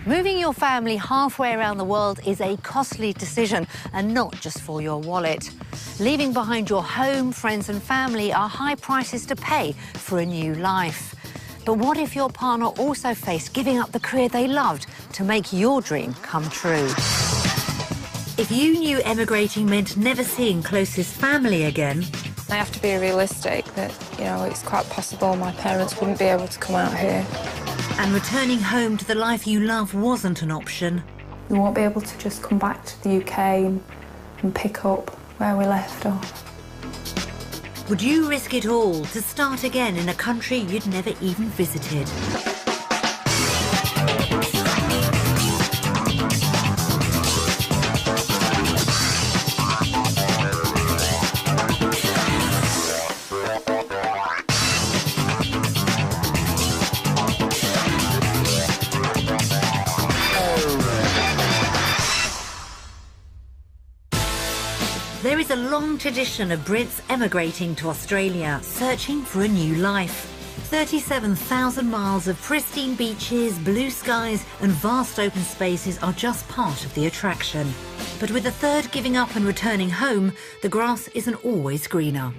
Moving your family halfway around the world is a costly decision, and not just for your wallet. Leaving behind your home, friends and family are high prices to pay for a new life. But what if your partner also faced giving up the career they loved to make your dream come true? If you knew emigrating meant never seeing closest family again... I have to be realistic that, you know, it's quite possible my parents wouldn't be able to come out here. And returning home to the life you love wasn't an option. We won't be able to just come back to the UK and pick up where we left off. Would you risk it all to start again in a country you'd never even visited? There is a long tradition of Brits emigrating to Australia, searching for a new life. 37,000 miles of pristine beaches, blue skies and vast open spaces are just part of the attraction. But with a third giving up and returning home, the grass isn't always greener.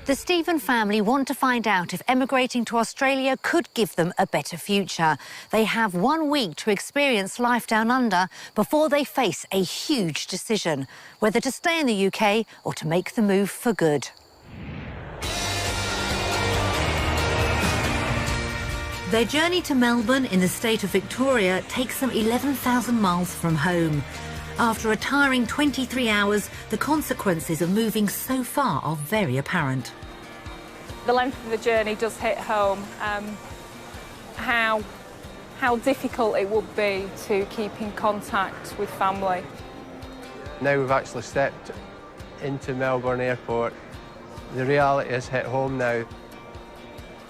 The Stephen family want to find out if emigrating to Australia could give them a better future. They have 1 week to experience life down under before they face a huge decision, whether to stay in the UK or to make the move for good. Their journey to Melbourne in the state of Victoria takes them 11,000 miles from home. After a tiring 23 hours, the consequences of moving so far are very apparent. The length of the journey does hit home, how difficult it would be to keep in contact with family. Now we've actually stepped into Melbourne Airport, the reality has hit home now.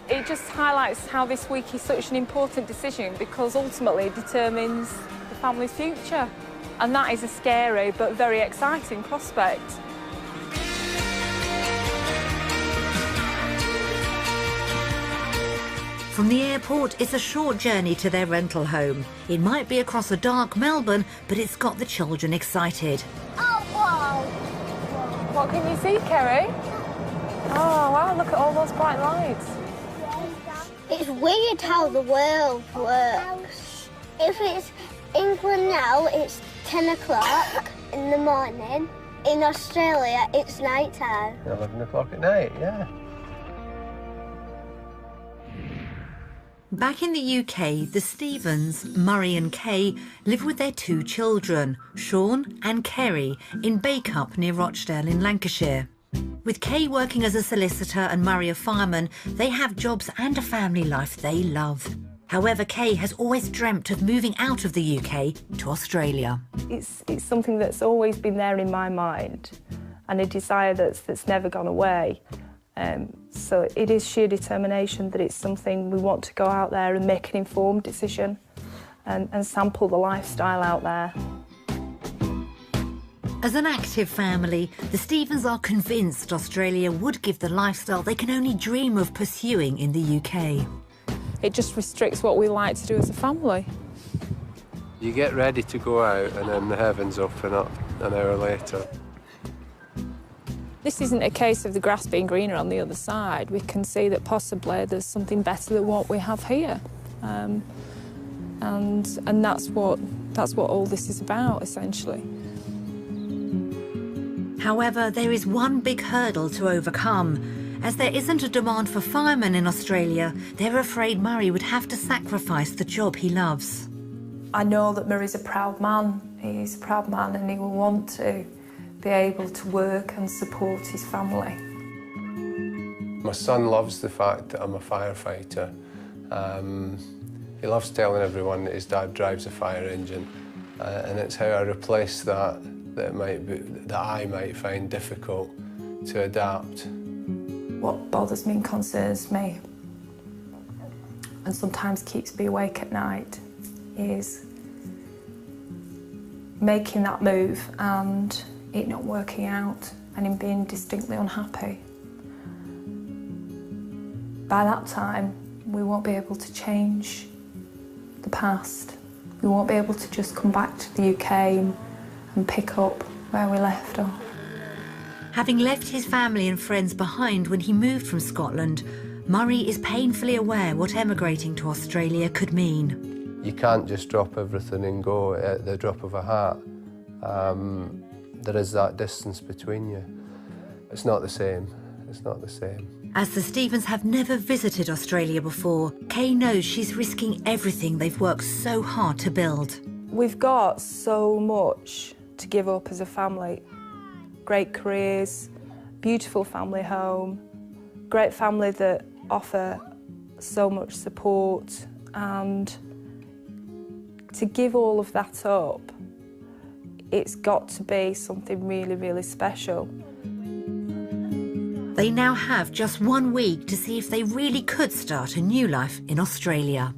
It just highlights how this week is such an important decision because ultimately it determines the family's future. And that is a scary but very exciting prospect. From the airport, it's a short journey to their rental home. It might be across a dark Melbourne, but it's got the children excited. Oh, wow! What can you see, Kerry? Oh, wow, look at all those bright lights. It's weird how the world works. If it's England now, it's 10 o'clock in the morning. In Australia, it's night time. 11 o'clock at night, yeah. Back in the UK, the Stephens, Murray and Kay, live with their 2 children, Sean and Kerry, in Bacup near Rochdale in Lancashire. With Kay working as a solicitor and Murray a fireman, they have jobs and a family life they love. However, Kay has always dreamt of moving out of the UK to Australia. It's something that's always been there in my mind and a desire that's never gone away. So it is sheer determination that it's something we want to go out there and make an informed decision and sample the lifestyle out there. As an active family, the Stephens are convinced Australia would give the lifestyle they can only dream of pursuing in the UK. It just restricts what we like to do as a family. You get ready to go out and then the heavens open up an hour later. This isn't a case of the grass being greener on the other side. We can see that possibly there's something better than what we have here. And that's what all this is about, essentially. However, there is one big hurdle to overcome. As there isn't a demand for firemen in Australia, they're afraid Murray would have to sacrifice the job he loves. I know that Murray's a proud man. He's a proud man and he will want to be able to work and support his family. My son loves the fact that I'm a firefighter. He loves telling everyone that his dad drives a fire engine, and it's how I replace that I might find difficult to adapt. What bothers me and concerns me, and sometimes keeps me awake at night, is making that move and it not working out and him being distinctly unhappy. By that time, we won't be able to change the past We won't be able to just come back to the UK and pick up where we left off. Having left his family and friends behind when he moved from Scotland, Murray is painfully aware what emigrating to Australia could mean. You can't just drop everything and go at the drop of a hat. There is that distance between you. It's not the same. It's not the same. As the Stephens have never visited Australia before, Kay knows she's risking everything they've worked so hard to build. We've got so much to give up as a family. Great careers, beautiful family home, great family that offer so much support, and to give all of that up, it's got to be something really, really special. They now have just 1 week to see if they really could start a new life in Australia.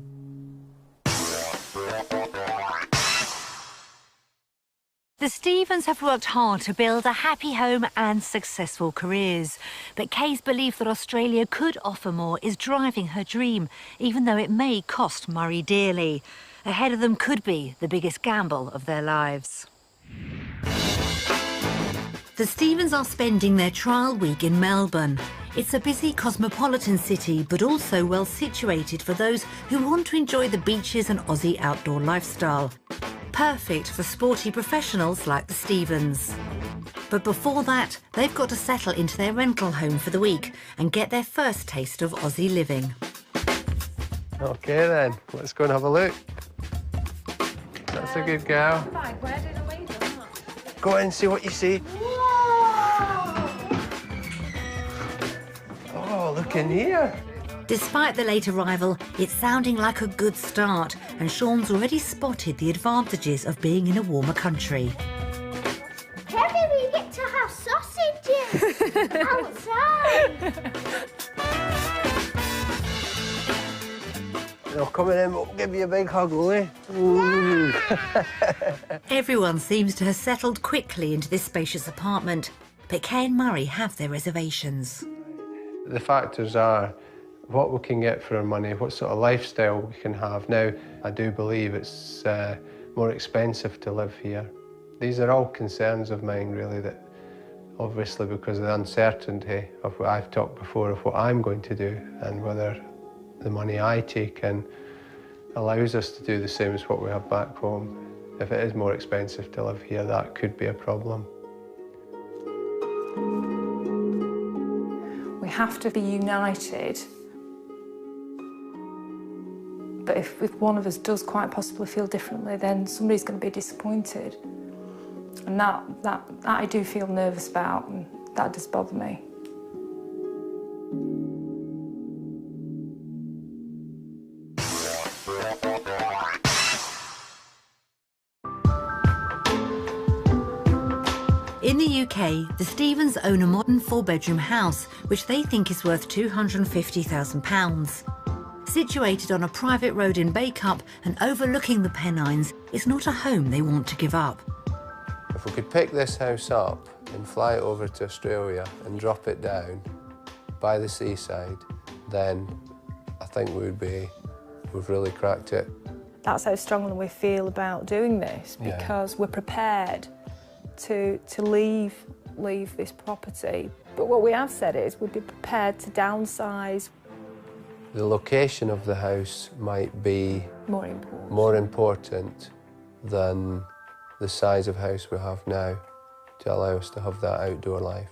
The Stephens have worked hard to build a happy home and successful careers. But Kay's belief that Australia could offer more is driving her dream, even though it may cost Murray dearly. Ahead of them could be the biggest gamble of their lives. The Stephens are spending their trial week in Melbourne. It's a busy cosmopolitan city, but also well situated for those who want to enjoy the beaches and Aussie outdoor lifestyle. Perfect for sporty professionals like the Stephens. But before that, they've got to settle into their rental home for the week and get their first taste of Aussie living. OK then, let's go and have a look. That's a good girl. Where did I leave them? Go in and see what you see. Oh, look in here. Despite the late arrival, it's sounding like a good start, and Sean's already spotted the advantages of being in a warmer country. Maybe we get to have sausages outside. They're coming in, we'll give you a big hug, will we? Ooh. Everyone seems to have settled quickly into this spacious apartment, but Kay and Murray have their reservations. The factors are what we can get for our money, what sort of lifestyle we can have. Now, I do believe it's more expensive to live here. These are all concerns of mine, really, that obviously because of the uncertainty of what I've talked before of what I'm going to do and whether the money I take in allows us to do the same as what we have back home. If it is more expensive to live here, that could be a problem. We have to be united. But if one of us does quite possibly feel differently, then somebody's going to be disappointed. And that I do feel nervous about, and that does bother me. In the UK, the Stephens own a modern 4-bedroom house, which they think is worth £250,000. Situated on a private road in Bacup and overlooking the Pennines, it's not a home they want to give up. If we could pick this house up and fly it over to Australia and drop it down by the seaside, then I think we've really cracked it. That's how strongly we feel about doing this, because we're prepared to leave this property. But what we have said is we'd be prepared to downsize. The location of the house might be more important than the size of house we have now to allow us to have that outdoor life.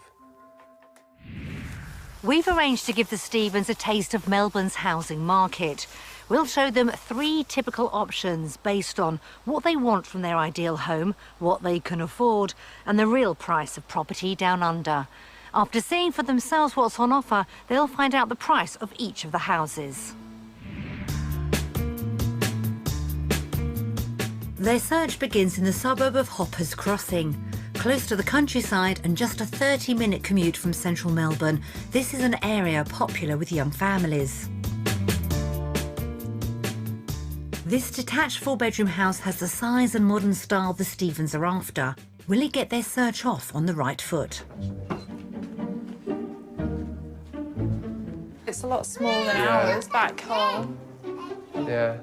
We've arranged to give the Stephens a taste of Melbourne's housing market. We'll show them 3 typical options based on what they want from their ideal home, what they can afford, and the real price of property down under. After seeing for themselves what's on offer, they'll find out the price of each of the houses. Their search begins in the suburb of Hoppers Crossing. Close to the countryside and just a 30-minute commute from central Melbourne, this is an area popular with young families. This detached 4-bedroom house has the size and modern style the Stephens are after. Will it get their search off on the right foot? It's a lot smaller than ours back home. Yeah.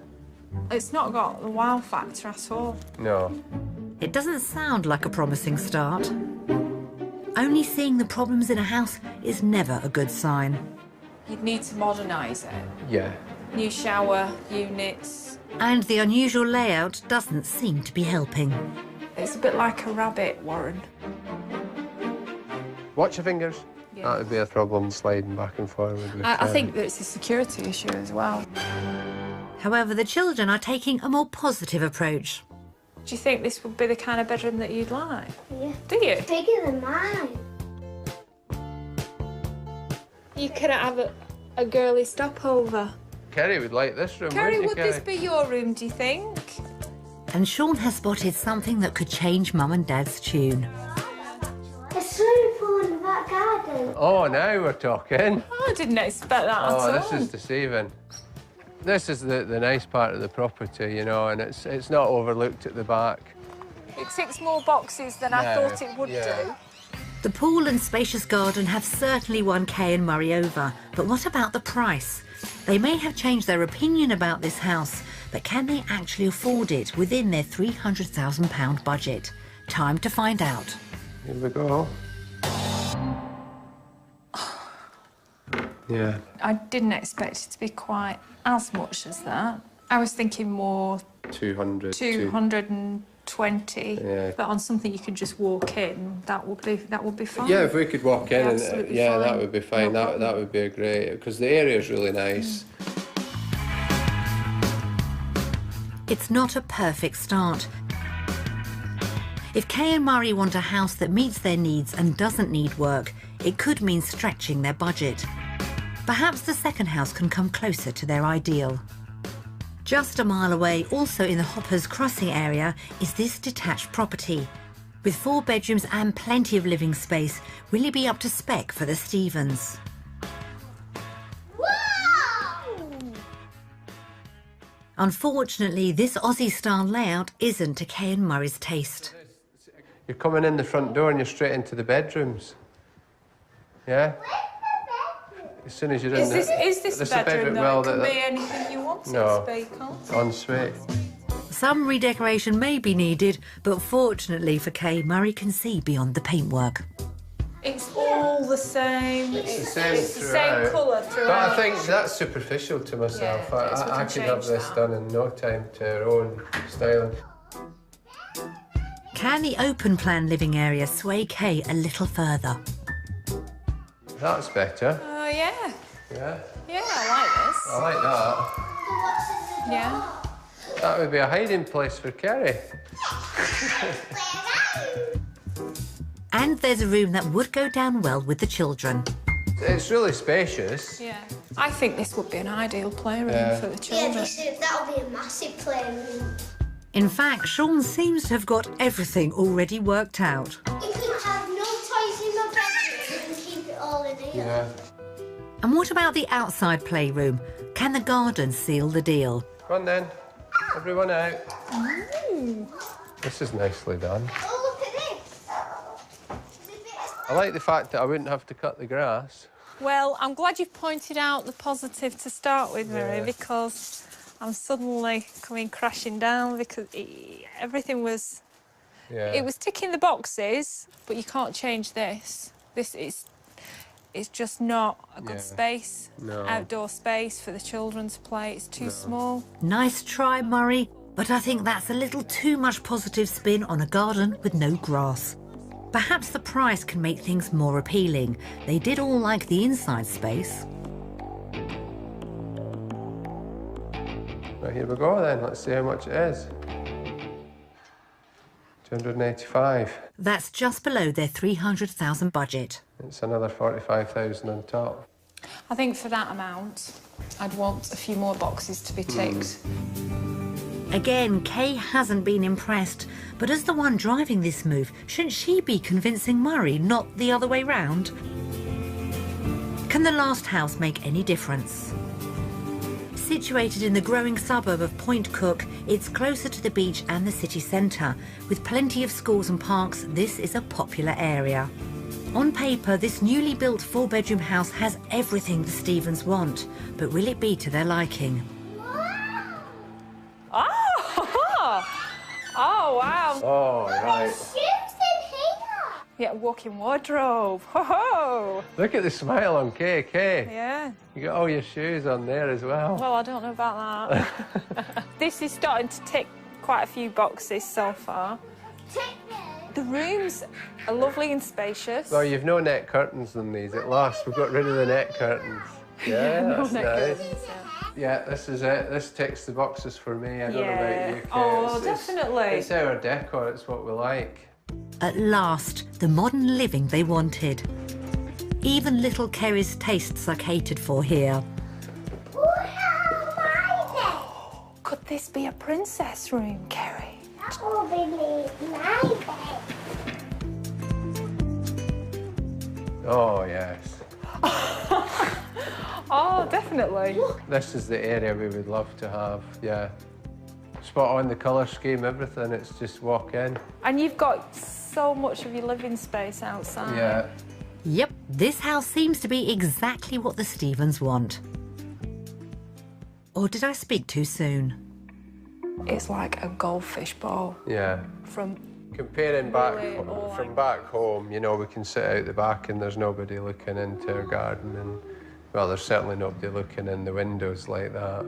It's not got the wow factor at all. No. It doesn't sound like a promising start. Only seeing the problems in a house is never a good sign. You'd need to modernise it. Yeah. New shower units. And the unusual layout doesn't seem to be helping. It's a bit like a rabbit warren. Watch your fingers. Yeah. That would be a problem, sliding back and forward. With I think that it's a security issue as well. However, the children are taking a more positive approach. Do you think this would be the kind of bedroom that you'd like? Yeah. Do you? Bigger than mine. You could have a girly stopover. Kerry would like this room, Kerry, wouldn't you, would this be your room, do you think? And Sean has spotted something that could change Mum and Dad's tune. A swimming pool in the back garden. Oh, now we're talking. Oh, I didn't expect that at all. Oh, this is deceiving. This is the nice part of the property, you know, and it's not overlooked at the back. It ticks more boxes than I thought it would do. The pool and spacious garden have certainly won Kay and Murray over, but what about the price? They may have changed their opinion about this house, but can they actually afford it within their £300,000 budget? Time to find out. Here we go. Yeah. I didn't expect it to be quite as much as that. I was thinking more 200. 220. Yeah. But on something you can just walk in, that would be fine. Yeah, if we could walk in, and Absolutely yeah, fine. that would be fine. No That would be great because the area is really nice. It's not a perfect start. If Kay and Murray want a house that meets their needs and doesn't need work, it could mean stretching their budget. Perhaps the second house can come closer to their ideal. Just a mile away, also in the Hoppers Crossing area, is this detached property. With 4 bedrooms and plenty of living space, will it be up to spec for the Stevens? Unfortunately, this Aussie-style layout isn't to Kay and Murray's taste. You're coming in the front door and you're straight into the bedrooms. Yeah? As soon as you're in Is this there's a bedroom, though? well, It can be anything you want it No. to be, can't it? ensuite. Some redecoration may be needed, but fortunately for Kay, Murray can see beyond the paintwork. It's all the same. It's the same It's the throughout. same colour But throughout. I think that's superficial to myself. Yeah, it's I we could can have change this that. done in no time to our own styling. Can the open plan living area sway Kay a little further? That's better. Oh, yeah. Yeah, Yeah, I I like that. like this. Yeah. That would be a hiding place for Kerry. And there's a room that would go down well with the children. It's really spacious. Yeah. I think this would be an ideal playroom Yeah. for the Yeah, children. that'll be a massive playroom. In fact, Sean seems to have got everything already worked out. You can have no toys in my bedroom and keep it all in here. Yeah. And what about the outside playroom? Can the garden seal the deal? Come on then. Everyone out. This is nicely done. Oh, look at this. I like the fact that I wouldn't have to cut the grass. Well, I'm glad you've pointed out the positive to start with, Mary, Yeah. because I'm suddenly coming crashing down because everything was... Yeah. It was ticking the boxes, but you can't change this. This is... It's just not a good Yeah. space, No. outdoor space for the children to play. It's too small. Nice try, Murray, but I think that's a little too much positive spin on a garden with no grass. Perhaps the price can make things more appealing. They did all like the inside space. Right, here we go then. Let's see how much it is. 285. That's just below their £300,000 budget. It's another 45,000 on top. I think for that amount, I'd want a few more boxes to be ticked. Again, Kay hasn't been impressed, but as the one driving this move, shouldn't she be convincing Murray, not the other way round? Can the last house make any difference? Situated in the growing suburb of Point Cook, it's closer to the beach and the city centre. With plenty of schools and parks, this is a popular area. On paper, this newly built 4-bedroom house has everything the Stevens want, but will it be to their liking? Oh, wow. Oh, right. Shoes in here. Yeah, walk-in wardrobe. Ho-ho! Look at the smile on KK. Yeah. You got all your shoes on there as well. Well, I don't know about that. This is starting to tick quite a few boxes so far. The rooms are lovely and spacious. Well, you've no net curtains on these. At last, we've got rid of the net curtains. Yeah, no that's net nice. curtains, Yeah, this is it. This ticks the boxes for me. I don't know about you, Kate. Oh, definitely. It's our decor. It's what we like. At last, the modern living they wanted. Even little Kerry's tastes are catered for here. Could this be a princess room, Kerry? That will be my bed. Oh, yes. Oh, definitely. This is the area we would love to have, yeah. Spot on the colour scheme, everything. It's just walk in. And you've got so much of your living space outside. Yeah. Yep, this house seems to be exactly what the Stevens want. Or did I speak too soon? It's like a goldfish bowl Yeah. from... Comparing Really, from back home, you know, we can sit out the back and there's nobody looking into our garden, and well, there's certainly nobody looking in the windows like that.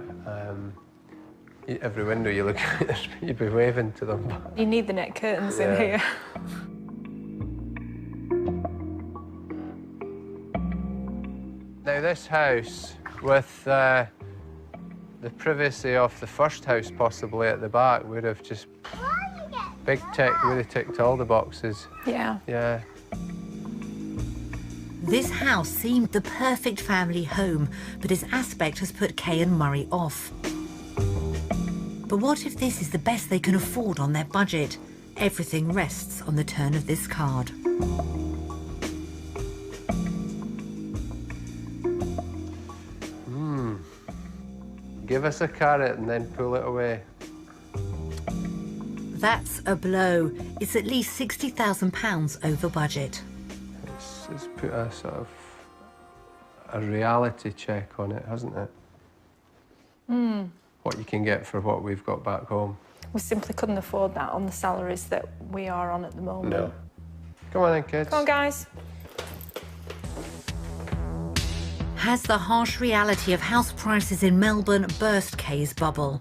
Every window you look at, you'd be waving to them. You need the net curtains in Yeah. here. Now this house, with the privacy of the first house possibly at the back, would have just big tick, would have ticked all the boxes. Yeah. Yeah. This house seemed the perfect family home, but its aspect has put Kay and Murray off. But what if this is the best they can afford on their budget? Everything rests on the turn of this card. Give us a carrot and then pull it away. That's a blow. It's at least £60,000 over budget. It's put a sort of a reality check on it, hasn't it? What you can get for what we've got back home. We simply couldn't afford that on the salaries that we are on at the moment. No. Come on then, kids. Come on, guys. Has the harsh reality of house prices in Melbourne burst Kay's bubble?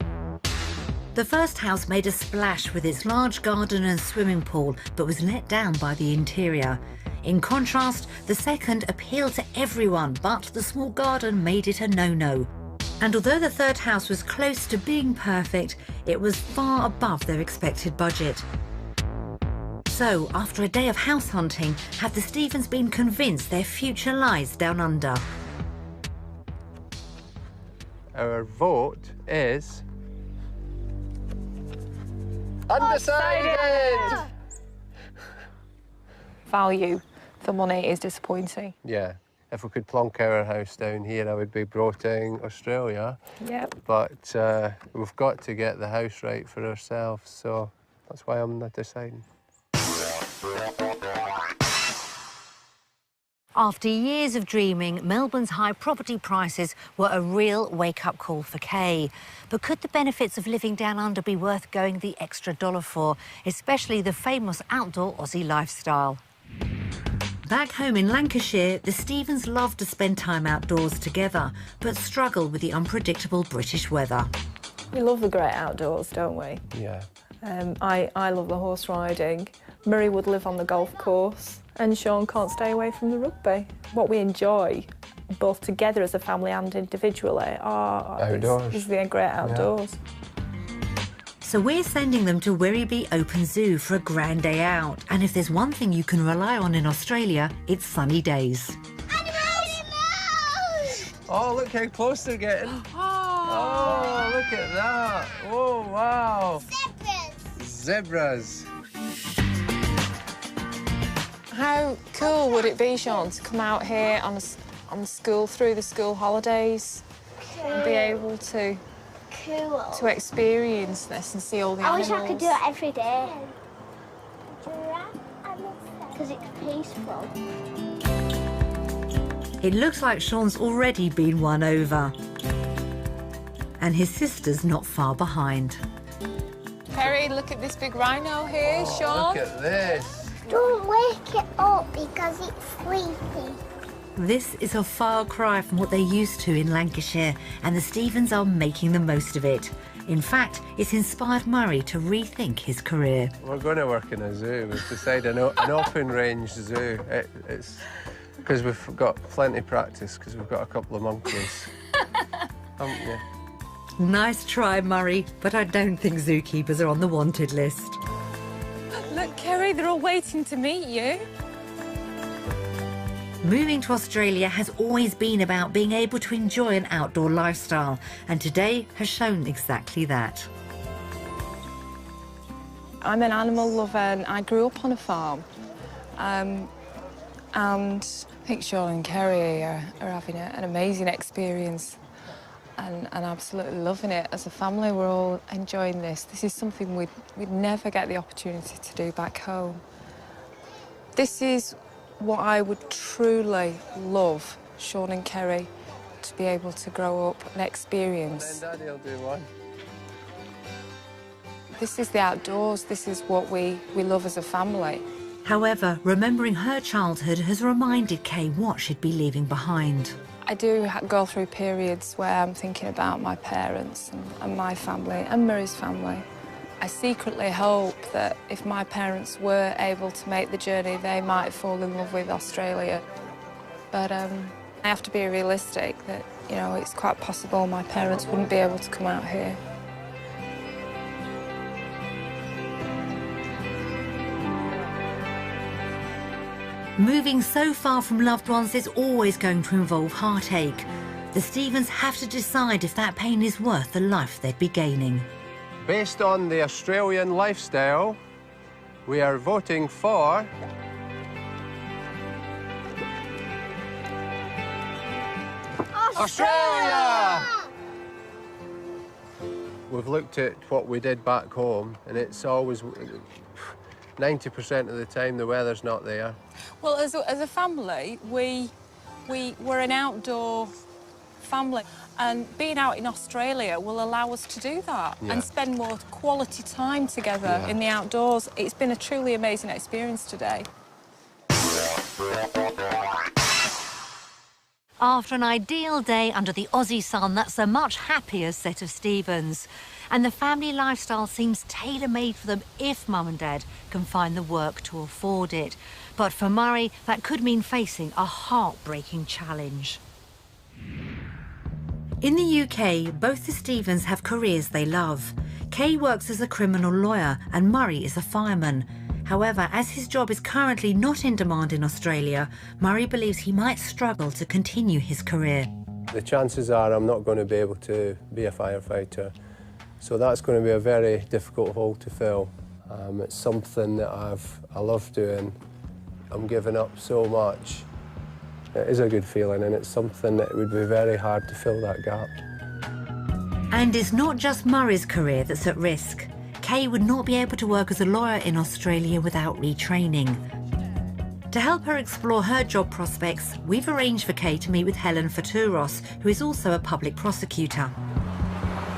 The first house made a splash with its large garden and swimming pool, but was let down by the interior. In contrast, the second appealed to everyone, but the small garden made it a no-no. And although the third house was close to being perfect, it was far above their expected budget. So, after a day of house hunting, have the Stevens been convinced their future lies down under? Our vote is... undecided! Value for money is disappointing. Yeah. If we could plonk our house down here, I would be broating Australia. Yep. But we've got to get the house right for ourselves, so that's why I'm not deciding. After years of dreaming, Melbourne's high property prices were a real wake-up call for Kay. But could the benefits of living down under be worth going the extra dollar for, especially the famous outdoor Aussie lifestyle? Back home in Lancashire, the Stevens love to spend time outdoors together, but struggle with the unpredictable British weather. We love the great outdoors, don't we? Yeah. I love the horse riding. Murray would live on the golf course, and Sean can't stay away from the rugby. What we enjoy, both together as a family and individually, Outdoors. is the great outdoors. So we're sending them to Werribee Open Zoo for a grand day out. And if there's one thing you can rely on in Australia, it's sunny days. Oh, look how close they're getting. Oh, look at that. Oh, wow. Zebras. How cool would it be, Sean, to come out here on school through the school holidays and be able to experience this and see all the animals? I wish I could do it every day. Because it's peaceful. It looks like Sean's already been won over. And his sister's not far behind. Kerry, look at this big rhino here, Sean. Look at this. Don't wake it up because it's sleepy. This is a far cry from what they're used to in Lancashire, and the Stephens are making the most of it. In fact, it's inspired Murray to rethink his career. We're going to work in a zoo. We've decided an open-range zoo. It's because we've got plenty of practice, because we've got a couple of monkeys. Haven't you? Nice try, Murray, but I don't think zookeepers are on the wanted list. Look, Kerry, they're all waiting to meet you. Moving to Australia has always been about being able to enjoy an outdoor lifestyle, and today has shown exactly that. I'm an animal lover and I grew up on a farm. And I think Sean and Kerry are having an amazing experience and absolutely loving it. As a family, we're all enjoying this. This is something we'd never get the opportunity to do back home. This is what I would truly love Sean and Kerry to be able to grow up and experience. Then Daddy will do one. This is the outdoors, this is what we love as a family. However, remembering her childhood has reminded Kay what she'd be leaving behind. I do go through periods where I'm thinking about my parents and my family and Murray's family. I secretly hope that if my parents were able to make the journey, they might fall in love with Australia. But I have to be realistic that, you know, it's quite possible my parents wouldn't be able to come out here. Moving so far from loved ones is always going to involve heartache. The Stephens have to decide if that pain is worth the life they'd be gaining. Based on the Australian lifestyle, we are voting for Australia! We've looked at what we did back home, and it's always 90% of the time the weather's not there. Well, as a family, we were an outdoor family, and being out in Australia will allow us to do that and spend more quality time together in the outdoors. It's been a truly amazing experience today. After an ideal day under the Aussie sun, that's a much happier set of Stephens. And the family lifestyle seems tailor-made for them if Mum and Dad can find the work to afford it. But for Murray, that could mean facing a heartbreaking challenge. In the UK, both the Stephens have careers they love. Kay works as a criminal lawyer and Murray is a fireman. However, as his job is currently not in demand in Australia, Murray believes he might struggle to continue his career. The chances are I'm not going to be able to be a firefighter, so that's going to be a very difficult hole to fill. It's something that I love doing. I'm giving up so much. It is a good feeling, and it's something that would be very hard to fill that gap. And it's not just Murray's career that's at risk. Kay would not be able to work as a lawyer in Australia without retraining. To help her explore her job prospects, we've arranged for Kay to meet with Helen Fatouros, who is also a public prosecutor.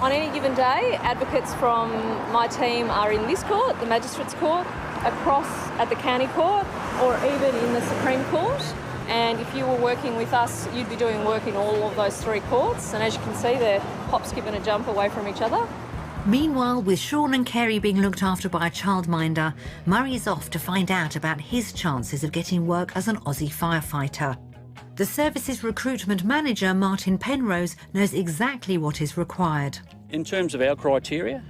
On any given day, advocates from my team are in this court, the Magistrates Court, across at the County Court, or even in the Supreme Court. And if you were working with us, you'd be doing work in all of those three courts. And as you can see, they're hop, skip and a jump away from each other. Meanwhile, with Sean and Kerry being looked after by a childminder, Murray is off to find out about his chances of getting work as an Aussie firefighter. The service's recruitment manager, Martin Penrose, knows exactly what is required. In terms of our criteria,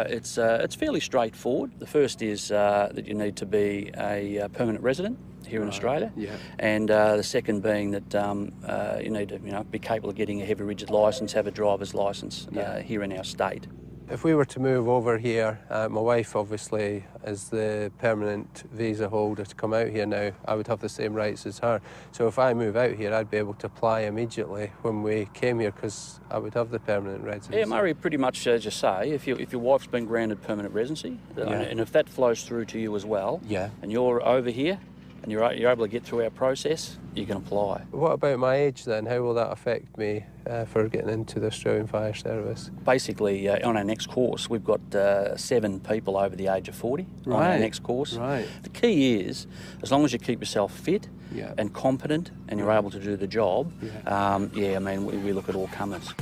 it's fairly straightforward. The first is that you need to be a permanent resident here in Australia, and the second being that you need to be capable of getting a heavy rigid licence, have a driver's licence here in our state. If we were to move over here, my wife obviously is the permanent visa holder to come out here now. I would have the same rights as her. So if I move out here, I'd be able to apply immediately when we came here because I would have the permanent residence. Yeah, Murray, pretty much as you say, if your wife's been granted permanent residency, and if that flows through to you as well, and you're over here, and you're able to get through our process, you can apply. What about my age then? How will that affect me for getting into the Australian Fire Service? Basically, on our next course, we've got 7 people over the age of 40 on our next course. Right. The key is, as long as you keep yourself fit and competent and you're able to do the job, I mean, we look at all comers.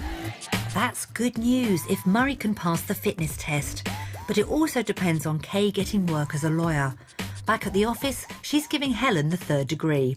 That's good news if Murray can pass the fitness test. But it also depends on Kay getting work as a lawyer. Back at the office, she's giving Helen the 3rd degree.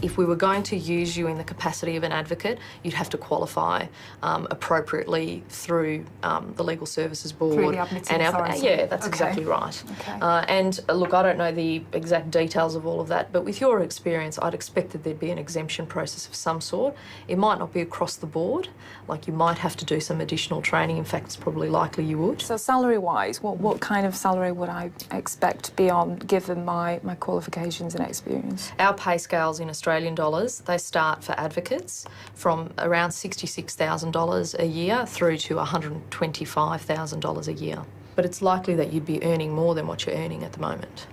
If we were going to use you in the capacity of an advocate, you'd have to qualify appropriately through the Legal Services Board. Through the admitting authority? Yeah, that's exactly right. Okay. And look, I don't know the exact details of all of that, but with your experience, I'd expect that there'd be an exemption process of some sort. It might not be across the board, like you might have to do some additional training. In fact, it's probably likely you would. So salary-wise, what kind of salary would I expect beyond, given my qualifications and experience? Our pay scales in Australian dollars, they start for advocates from around $66,000 a year through to $125,000 a year. But it's likely that you'd be earning more than what you're earning at the moment.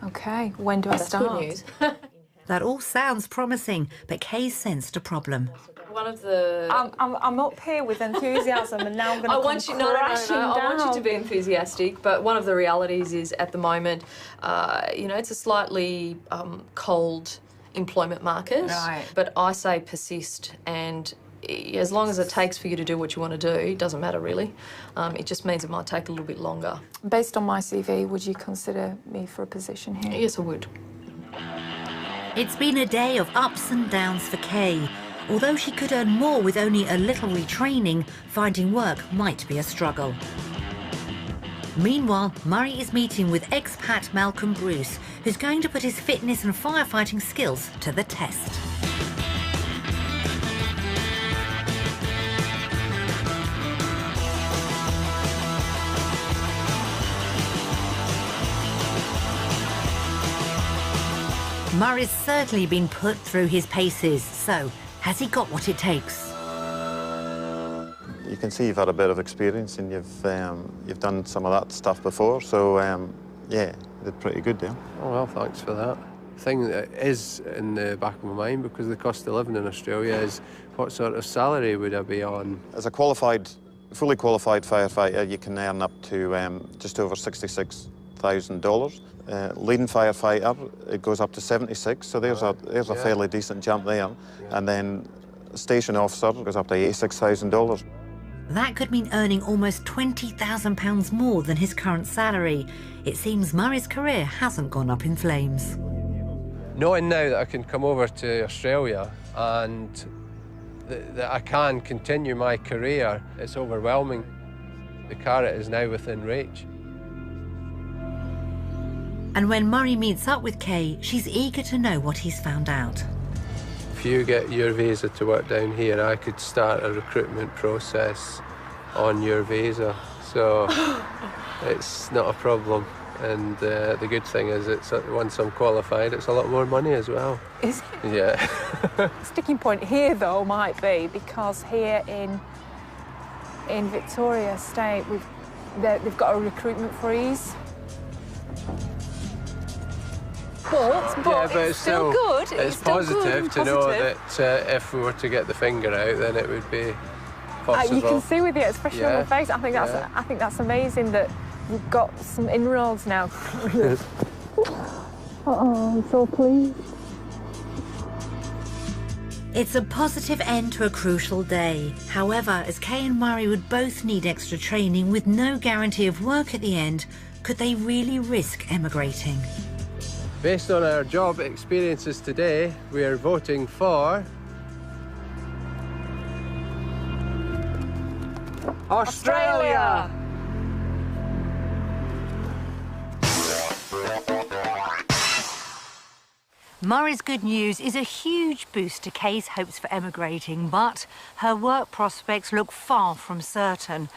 OK, when do I start? That's good news. That all sounds promising, but Kay sensed a problem. One of the... I'm up here with enthusiasm and now I'm going to come crashing down. I want you to be enthusiastic, but one of the realities is at the moment, you know, it's a slightly cold employment market. Right. But I say persist, and as long as it takes for you to do what you want to do, it doesn't matter really. It just means it might take a little bit longer. Based on my CV, would you consider me for a position here? Yes, I would. It's been a day of ups and downs for Kay. Although she could earn more with only a little retraining, finding work might be a struggle. Meanwhile, Murray is meeting with expat Malcolm Bruce, who's going to put his fitness and firefighting skills to the test. Murray's certainly been put through his paces, so has he got what it takes? You can see you've had a bit of experience and you've done some of that stuff before, so yeah, you did pretty good there. Oh, well, thanks for that. The thing that is in the back of my mind, because the cost of living in Australia, is what sort of salary would I be on? As a fully qualified firefighter, you can earn up to just over $66,000. Leading firefighter, it goes up to 76, so there's a fairly decent jump there. And then station officer goes up to $86,000. That could mean earning almost £20,000 more than his current salary. It seems Murray's career hasn't gone up in flames. Knowing now that I can come over to Australia and that I can continue my career, it's overwhelming. The carrot is now within reach. And when Murray meets up with Kay, she's eager to know what he's found out. If you get your visa to work down here, I could start a recruitment process on your visa. So it's not a problem. And the good thing is, once I'm qualified, it's a lot more money as well. Is it? Yeah. Sticking point here, though, might be because here in Victoria State, they've got a recruitment freeze. But it's still good. It's positive to know that if we were to get the finger out, then it would be possible. You can see with the expression on my face. I think that's amazing that we've got some inroads now. I'm so pleased. It's a positive end to a crucial day. However, as Kay and Murray would both need extra training with no guarantee of work at the end, could they really risk emigrating? Based on our job experiences today, we are voting for Australia! Murray's good news is a huge boost to Kay's hopes for emigrating, but her work prospects look far from certain.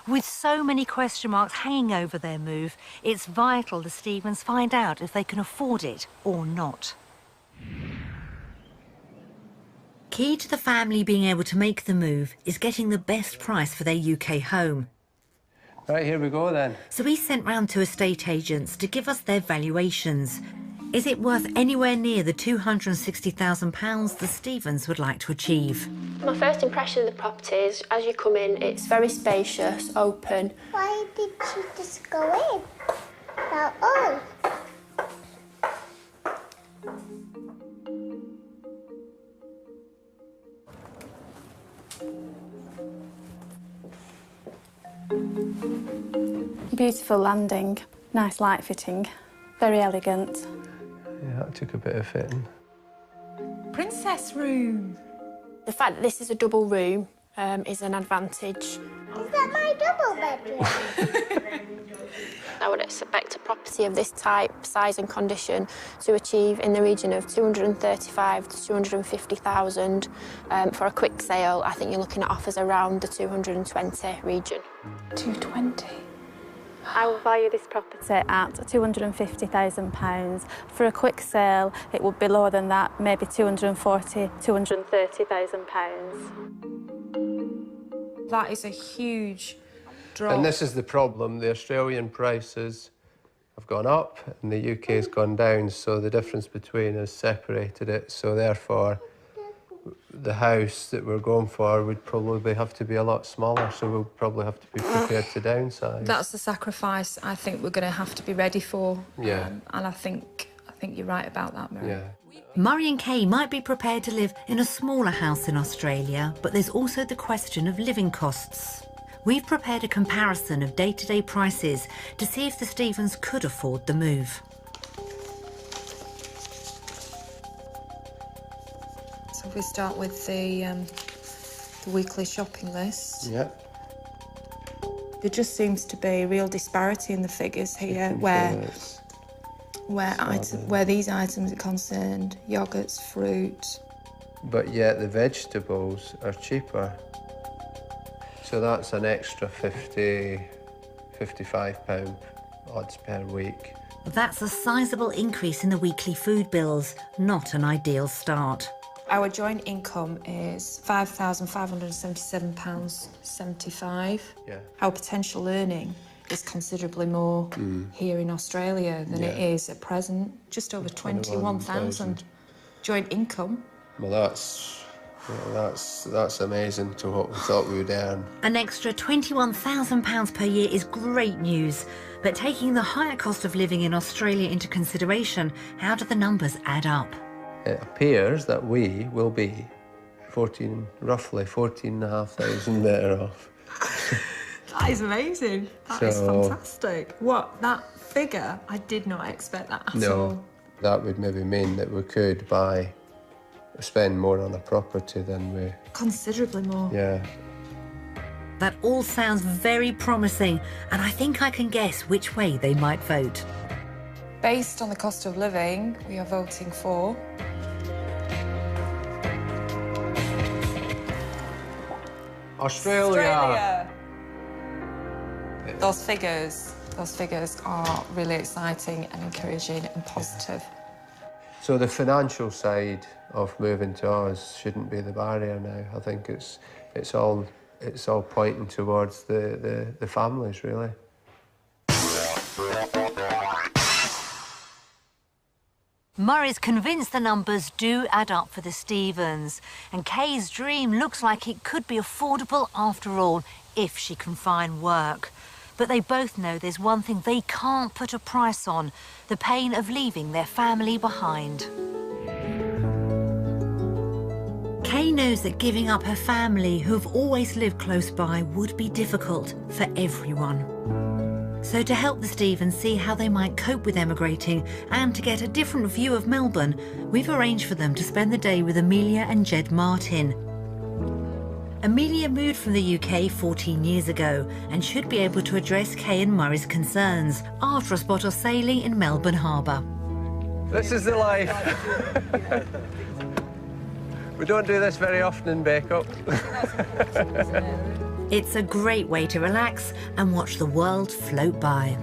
With so many question marks hanging over their move, it's vital the Stephens find out if they can afford it or not. Key to the family being able to make the move is getting the best price for their UK home. Right, here we go then. So we sent round to estate agents to give us their valuations. Is it worth anywhere near the £260,000 the Stephens would like to achieve? My first impression of the property is, as you come in, it's very spacious, open. Why did she just go in? Now on. Beautiful landing, nice light fitting, very elegant. Yeah, that took a bit of fitting. Princess room. The fact that this is a double room is an advantage. Is that my double bedroom? I would expect a property of this type, size and condition to achieve in the region of 235 to 250,000. For a quick sale, I think you're looking at offers around the 220 region. 220. I will value this property at £250,000. For a quick sale, it would be lower than that, maybe £240,000, £230,000. That is a huge drop. And this is the problem. The Australian prices have gone up and the UK has gone down, so the difference between us separated it. So therefore, the house that we're going for would probably have to be a lot smaller, so we'll probably have to be prepared to downsize. That's the sacrifice I think we're going to have to be ready for. Yeah. And I think you're right about that, Mary. Yeah. Murray and Kay might be prepared to live in a smaller house in Australia, but there's also the question of living costs. We've prepared a comparison of day-to-day prices to see if the Stephens could afford the move. So if we start with the weekly shopping list. Yeah. There just seems to be a real disparity in the figures here, where these items are concerned, yogurts, fruit. But yet the vegetables are cheaper. So that's an extra £55 odds per week. That's a sizable increase in the weekly food bills, not an ideal start. Our joint income is £5,577.75. Yeah. Our potential earning is considerably more here in Australia than it is at present. Just over 21,000 joint income. Well, that's amazing to what we thought we would earn. An extra £21,000 per year is great news, but taking the higher cost of living in Australia into consideration, how do the numbers add up? It appears that we will be roughly 14,500 better off. That is amazing. That is fantastic. That figure, I did not expect that at all. No, that would maybe mean that we could spend more on a property than we... Considerably more. Yeah. That all sounds very promising, and I think I can guess which way they might vote. Based on the cost of living, we are voting for... Australia! Those figures are really exciting and encouraging and positive. So the financial side of moving to Oz shouldn't be the barrier now. I think it's all pointing towards the families, really. Murray's convinced the numbers do add up for the Stephens, and Kay's dream looks like it could be affordable after all, if she can find work. But they both know there's one thing they can't put a price on, the pain of leaving their family behind. Kay knows that giving up her family, who have always lived close by, would be difficult for everyone. So to help the Stephens see how they might cope with emigrating and to get a different view of Melbourne, we've arranged for them to spend the day with Amelia and Jed Martin. Amelia moved from the UK 14 years ago and should be able to address Kay and Murray's concerns after a spot of sailing in Melbourne Harbour. This is the life. We don't do this very often in Bake-Up. It's a great way to relax and watch the world float by.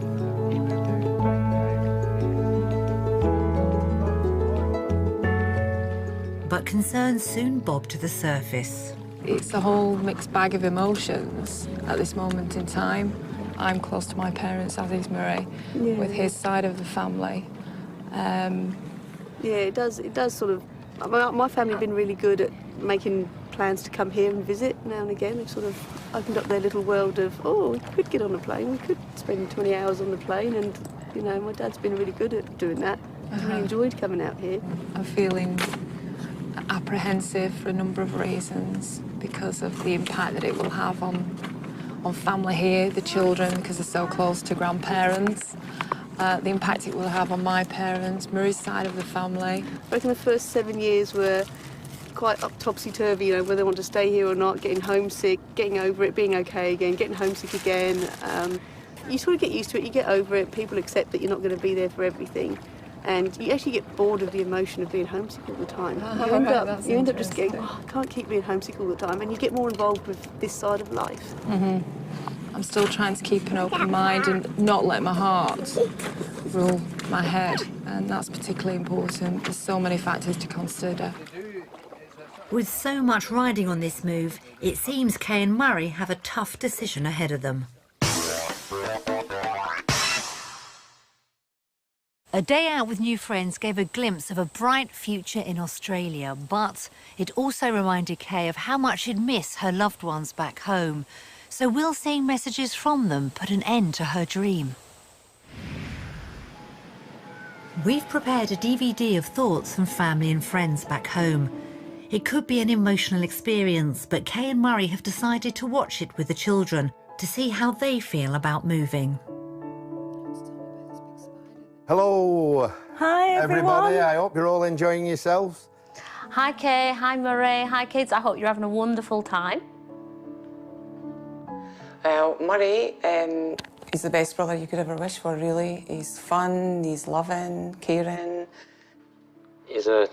But concerns soon bob to the surface. It's a whole mixed bag of emotions at this moment in time. I'm close to my parents, as is Murray, with his side of the family. Yeah, it does sort of... My family have been really good at making plans to come here and visit now and again. They've sort of opened up their little world of, oh, we could get on a plane, we could spend 20 hours on the plane, and, you know, my dad's been really good at doing that. He's really enjoyed coming out here. I'm feeling apprehensive for a number of reasons because of the impact that it will have on family here, the children, because they're so close to grandparents. The impact it will have on my parents, Murray's side of the family. I reckon the first 7 years were quite topsy-turvy, you know, whether they want to stay here or not, getting homesick, getting over it, being okay again, getting homesick again. You sort of get used to it, you get over it, people accept that you're not going to be there for everything. And you actually get bored of the emotion of being homesick all the time. You end up just going, oh, I can't keep being homesick all the time, and you get more involved with this side of life. I'm still trying to keep an open mind and not let my heart rule my head, and that's particularly important. There's so many factors to consider. With so much riding on this move, it seems Kay and Murray have a tough decision ahead of them. A day out with new friends gave a glimpse of a bright future in Australia, but it also reminded Kay of how much she'd miss her loved ones back home. So will seeing messages from them put an end to her dream? We've prepared a DVD of thoughts from family and friends back home. It could be an emotional experience, but Kay and Murray have decided to watch it with the children to see how they feel about moving. Hello. Hi, everybody. I hope you're all enjoying yourselves. Hi, Kay. Hi, Murray. Hi, kids. I hope you're having a wonderful time. Well, Murray, he's the best brother you could ever wish for, really. He's fun, he's loving, caring. He's a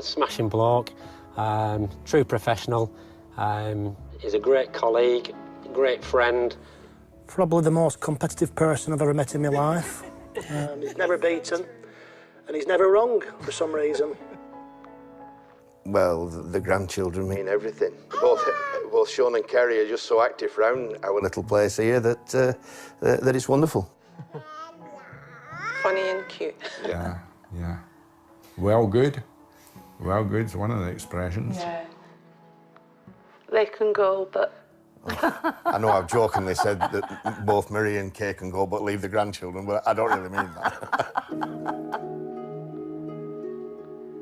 smashing bloke, true professional. He's a great colleague, great friend. Probably the most competitive person I've ever met in my life. He's never beaten, and he's never wrong for some reason. Well, the grandchildren mean everything. Both Sean and Kerry are just so active around our little place here that it's wonderful. Funny and cute. Yeah, yeah. Well good. Well good's one of the expressions. Yeah. They can go, but... I know I've jokingly said that both Murray and Kay can go but leave the grandchildren, but I don't really mean that.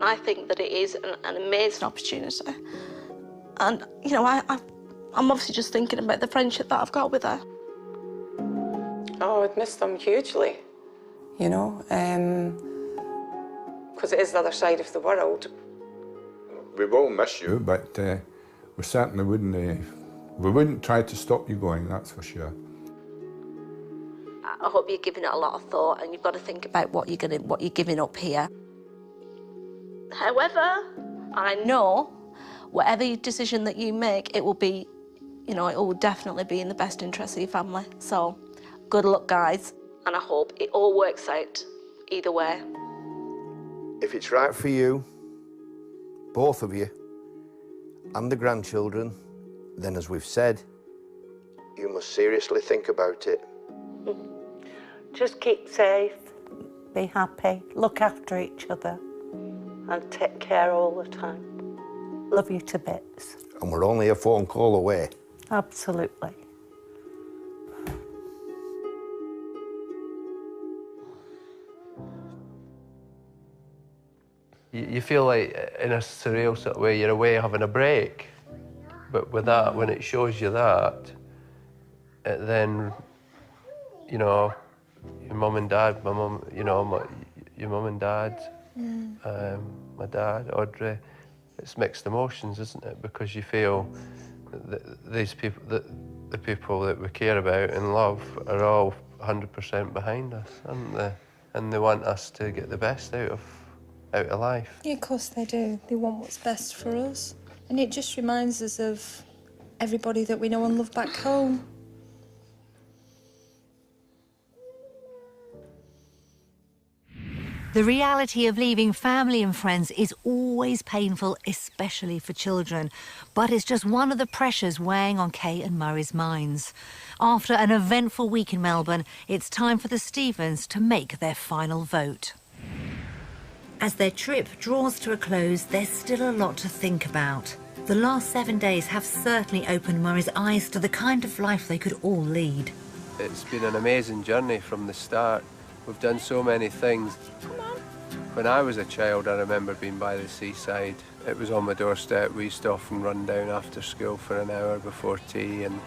I think that it is an amazing opportunity. And, you know, I'm obviously just thinking about the friendship that I've got with her. Oh, I'd miss them hugely, you know, because it is the other side of the world. We will miss you, but we certainly wouldn't... we wouldn't try to stop you going, that's for sure. I hope you're giving it a lot of thought, and you've got to think about what you're giving up here. However, I know whatever decision that you make, it will be, you know, it will definitely be in the best interest of your family. So, good luck, guys, and I hope it all works out either way. If it's right for you, both of you, and the grandchildren, then, as we've said, you must seriously think about it. Just keep safe, be happy, look after each other, and take care all the time. Love you to bits. And we're only a phone call away. Absolutely. You feel like, in a surreal sort of way, you're away having a break. But with that, when it shows you that, it then, you know, your mum and dad, my mum, you know, your mum and dad, my dad, Audrey, it's mixed emotions, isn't it? Because you feel that these people, the people that we care about and love are all 100% behind us, aren't they? And they want us to get the best out of life. Yeah, of course they do. They want what's best for us. And it just reminds us of everybody that we know and love back home. The reality of leaving family and friends is always painful, especially for children. But it's just one of the pressures weighing on Kay and Murray's minds. After an eventful week in Melbourne, it's time for the Stephens to make their final vote. As their trip draws to a close, there's still a lot to think about. The last 7 days have certainly opened Murray's eyes to the kind of life they could all lead. It's been an amazing journey from the start. We've done so many things. When I was a child, I remember being by the seaside. It was on my doorstep. We used to often run down after school for an hour before tea, and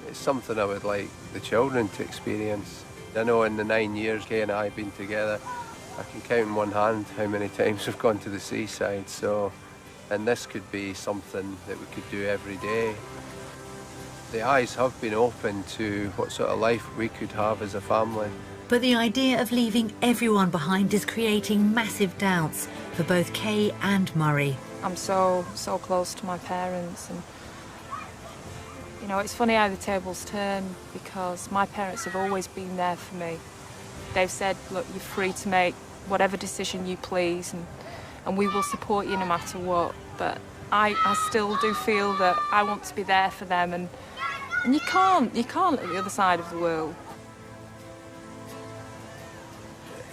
it's something I would like the children to experience. I know in the 9 years Kay and I have been together, I can count in one hand how many times we've gone to the seaside, and this could be something that we could do every day. The eyes have been opened to what sort of life we could have as a family. But the idea of leaving everyone behind is creating massive doubts for both Kay and Murray. I'm so close to my parents, and you know, it's funny how the tables turn, because my parents have always been there for me. They've said, look, you're free to make whatever decision you please, and we will support you no matter what. But I still do feel that I want to be there for them, and you can't look at the other side of the world.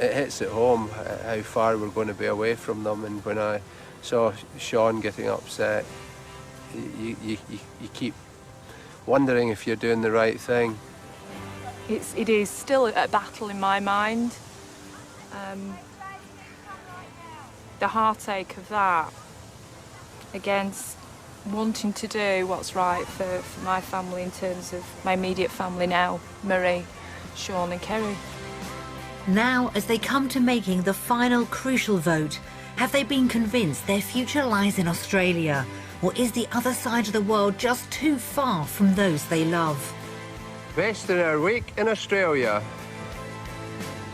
It hits at home how far we're going to be away from them, and when I saw Sean getting upset, you keep wondering if you're doing the right thing. It is still a battle in my mind. The heartache of that against wanting to do what's right for my family in terms of my immediate family now, Murray, Sean and Kerry. Now, as they come to making the final crucial vote, have they been convinced their future lies in Australia? Or is the other side of the world just too far from those they love? Based on our week in Australia,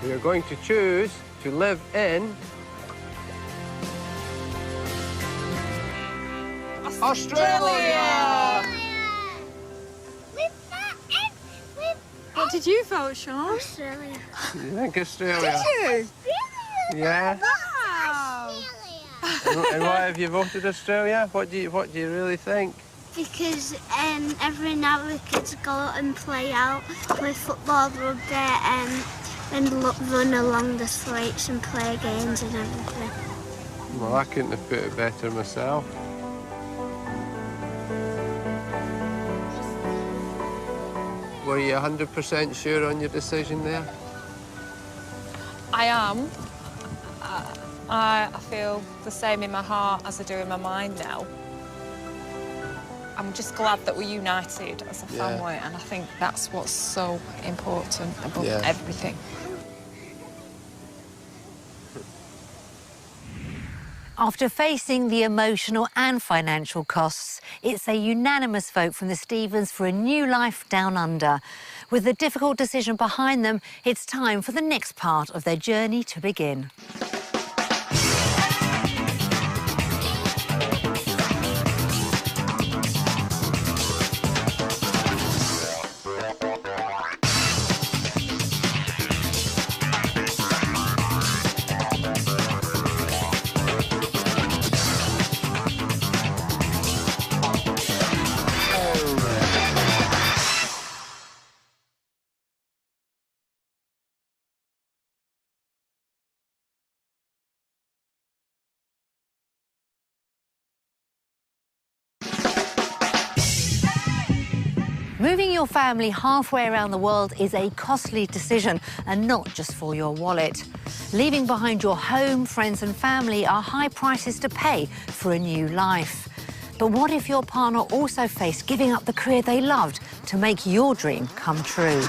we are going to choose to live in Australia! What did you vote, Sean? Australia. You think Australia? Did you? Yeah. Wow! And why have you voted Australia? What do you really think? Because every now we get to go and play out with football, rugby, and run along the streets and play games and everything. Well, I couldn't have put it better myself. Were you 100% sure on your decision there? I am. I feel the same in my heart as I do in my mind now. I'm just glad that we're united as a family, and I think that's what's so important above everything. After facing the emotional and financial costs, it's a unanimous vote from the Stephens for a new life down under. With the difficult decision behind them, it's time for the next part of their journey to begin. Moving your family halfway around the world is a costly decision, and not just for your wallet. Leaving behind your home, friends and family are high prices to pay for a new life. But what if your partner also faced giving up the career they loved to make your dream come true?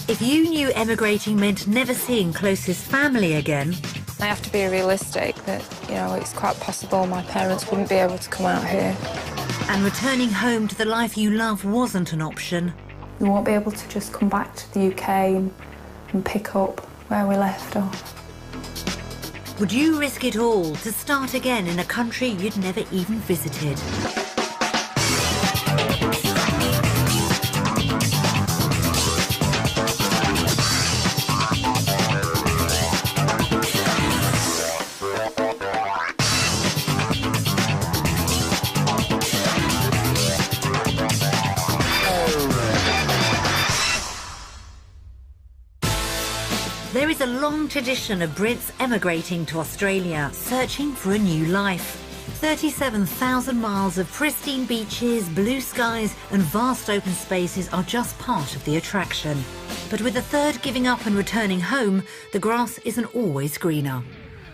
If you knew emigrating meant never seeing closest family again, I have to be realistic that, you know, it's quite possible my parents wouldn't be able to come out here. and returning home to the life you love wasn't an option, we won't be able to just come back to the UK and pick up where we left off. would you risk it all to start again in a country you'd never even visited? There is a long tradition of Brits emigrating to Australia, searching for a new life. 37,000 miles of pristine beaches, blue skies and vast open spaces are just part of the attraction. But with a third giving up and returning home, the grass isn't always greener.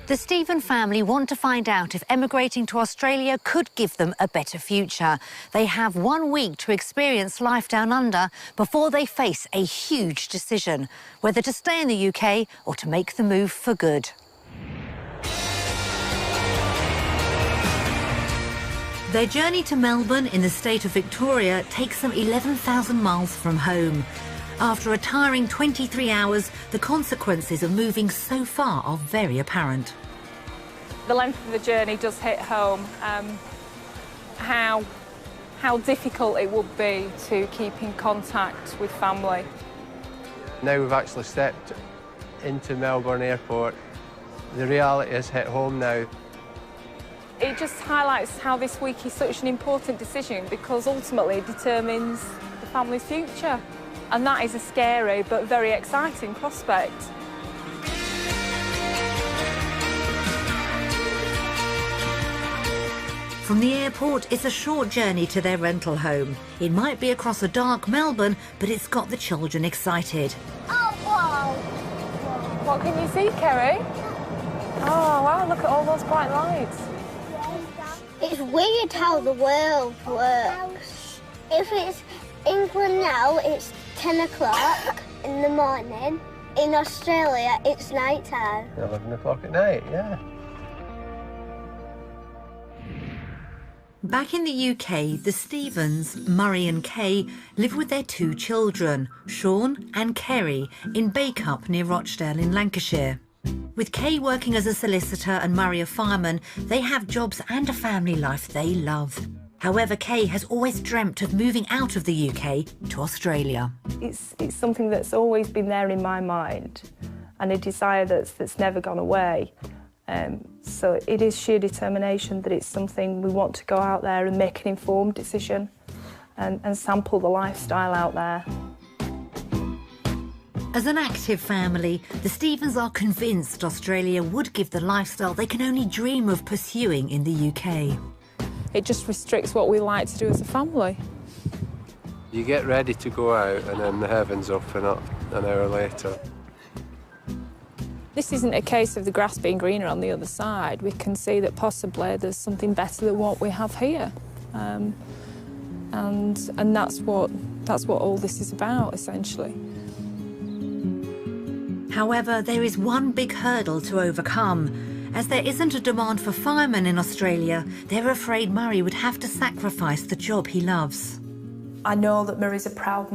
The Stephen family want to find out if emigrating to Australia could give them a better future. They have 1 week to experience life down under before they face a huge decision, whether to stay in the UK or to make the move for good. Their journey to Melbourne in the state of Victoria takes them 11,000 miles from home. After a tiring 23 hours, the consequences of moving so far are very apparent. The length of the journey does hit home. How difficult it would be to keep in contact with family. Now we've actually stepped into Melbourne Airport. The reality has hit home now. It just highlights how this week is such an important decision because ultimately it determines the family's future. And that is a scary but very exciting prospect. From the airport, it's a short journey to their rental home. It might be across a dark Melbourne, but it's got the children excited. Oh, wow. What can you see, Kerry? Oh, wow, look at all those bright lights. It's weird how the world works. If it's England now, it's 10 o'clock in the morning. In Australia, it's night time. 11 o'clock at night, yeah. Back in the UK, the Stephens, Murray and Kay, live with their 2 children, Sean and Kerry, in Bacup near Rochdale in Lancashire. With Kay working as a solicitor and Murray a fireman, they have jobs and a family life they love. However, Kay has always dreamt of moving out of the UK to Australia. It's something that's always been there in my mind and a desire that's never gone away. So it is sheer determination that it's something we want to go out there and make an informed decision and sample the lifestyle out there. As an active family, the Stephens are convinced Australia would give the lifestyle they can only dream of pursuing in the UK. It just restricts what we like to do as a family. You get ready to go out and then the heavens open up an hour later. This isn't a case of the grass being greener on the other side. We can see that possibly there's something better than what we have here. And that's what all this is about, essentially. However, there is one big hurdle to overcome. As there isn't a demand for firemen in Australia, they're afraid Murray would have to sacrifice the job he loves. I know that Murray's a proud